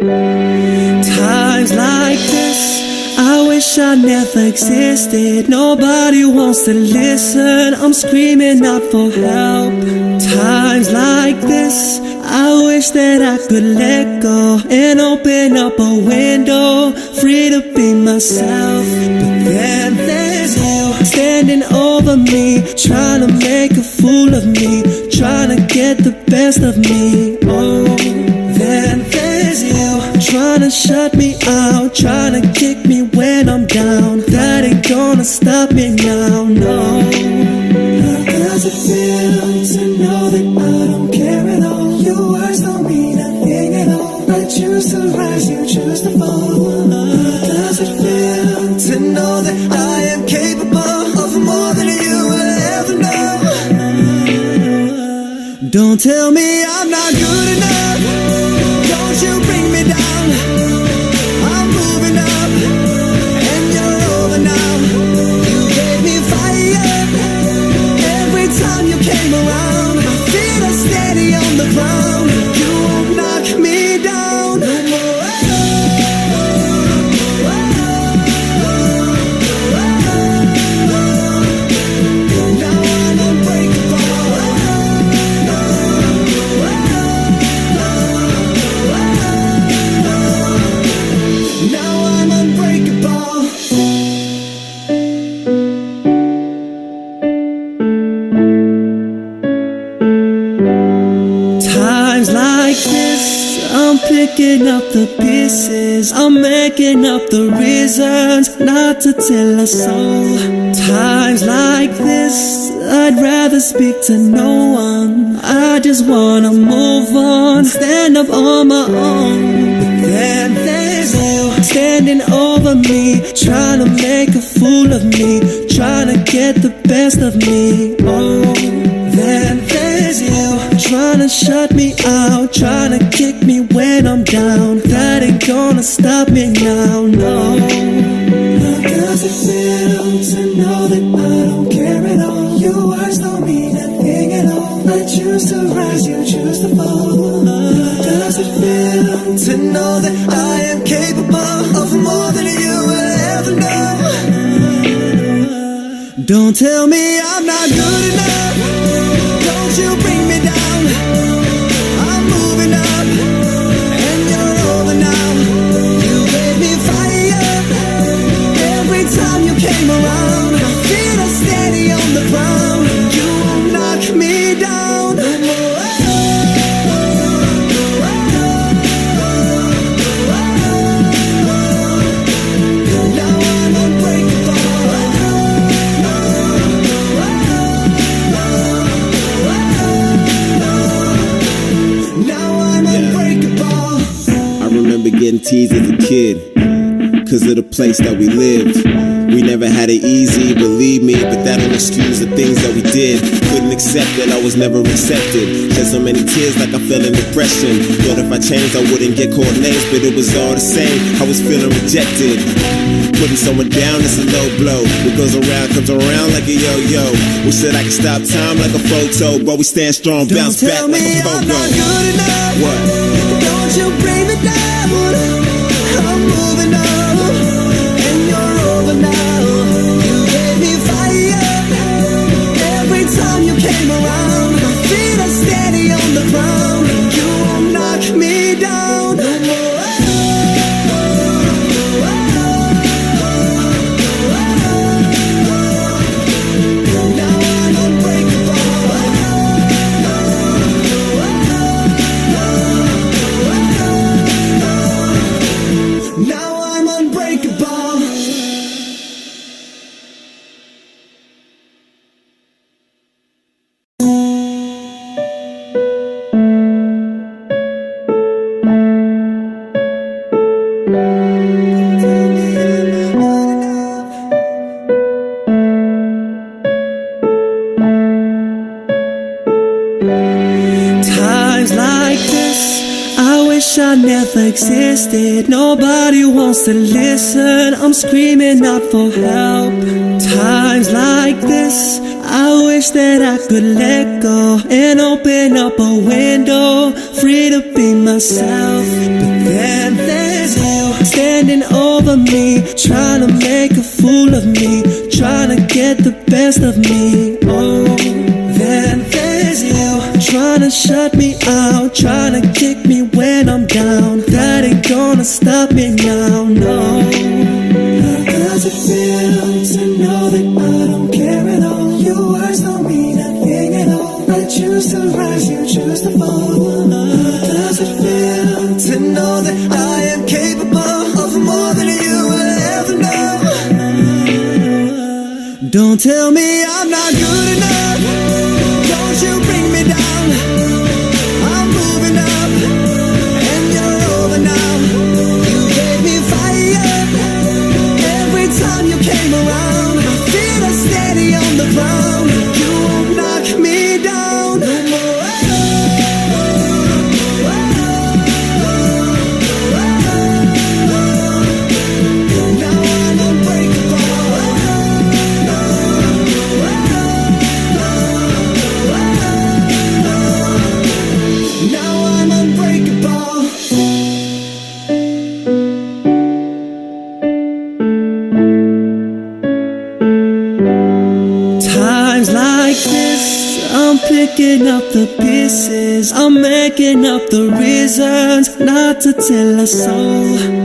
Times like this, I wish I never existed. Nobody wants to listen, I'm screaming out for help. Times like this, I wish that I could let go and open up a window, free to be myself. But then there's you standing over me, trying to make a fool of me, trying to get the best of me. Oh, then there's you trying to shut me out, trying to kick me when I'm down. That ain't gonna stop me now, no. How does it feel to know that I don't care at all? Your words don't mean a thing at all. I choose to rise, you choose to fall. How does it feel to know that I am capable of more than you will ever know? Don't tell me I'm not good enough. Don't you bring me down. I'm moving up and you're over now. You gave me fire every time you came around. My feet are steady on the ground. You won't knock me down no more. Now I'm unbreakable. Now I'm unbreakable. Times like this, I'm picking up the pieces, I'm making up the reasons not to tell a soul. Times like this, I'd rather speak to no one. I just wanna move on, stand up on my own. But then there's you standing over me, trying to make a fool of me, trying to get the best of me. Oh, then there's you trying to shut me out, trying to kick me when I'm down. That ain't gonna stop me now, no. How does it feel to know that I don't care at all? Your words don't mean a thing at all. I choose to rise, you choose to fall. How does it feel to know that I am capable of more than you will ever know? Don't tell me I'm not good enough. Don't you bring me down. I'm moving up and you're over now. You gave me fire every time you came around. My feet are steady on the ground. You won't knock me down no more. Now I'm unbreakable. Now I'm unbreakable. I remember getting teased as a kid, cause of the place that we lived. We never had it easy, believe me, but that don't excuse the things that we did. Couldn't accept that I was never accepted. Shed so many tears like I fell in depression. Thought if I changed I wouldn't get called names, but it was all the same, I was feeling rejected. Putting someone down is a low blow. What goes around comes around like a yo-yo. We said I could stop time like a photo, but we stand strong, bounce back like a Don't tell me I'm photo. not good enough. What? Don't you bring me down. I'm moving up and you're over now. You gave me fire every time you came around. My feet are steady on the ground. You won't knock me down no more. Now I'm unbreakable. Now I'm unbreakable. Times like this, I wish I never existed. Nobody wants to listen, I'm screaming out for help. Times like this, I wish that I could let go and open up a window, free to be myself. But then there's you standing over me, trying to make a fool of me, trying to get the best of me. Oh, then there's you trying to shut me out, trying to kick me when I'm down. That ain't gonna stop me now, no. How does it feel to know that I don't care at all? Your words don't mean a thing at all. I choose to rise, you choose to fall. How does it feel to know that I am capable of more than you will ever know? Don't tell me I'm not good enough. Don't you bring me down. I'm moving up and you're over now. You gave me fire every time you came around. My feet are steady on the ground. You won't knock me down no more. Now I'm unbreakable. Now I'm unbreakable. Times like this, I'm picking up the pieces, I'm making up the reasons not to tell a soul.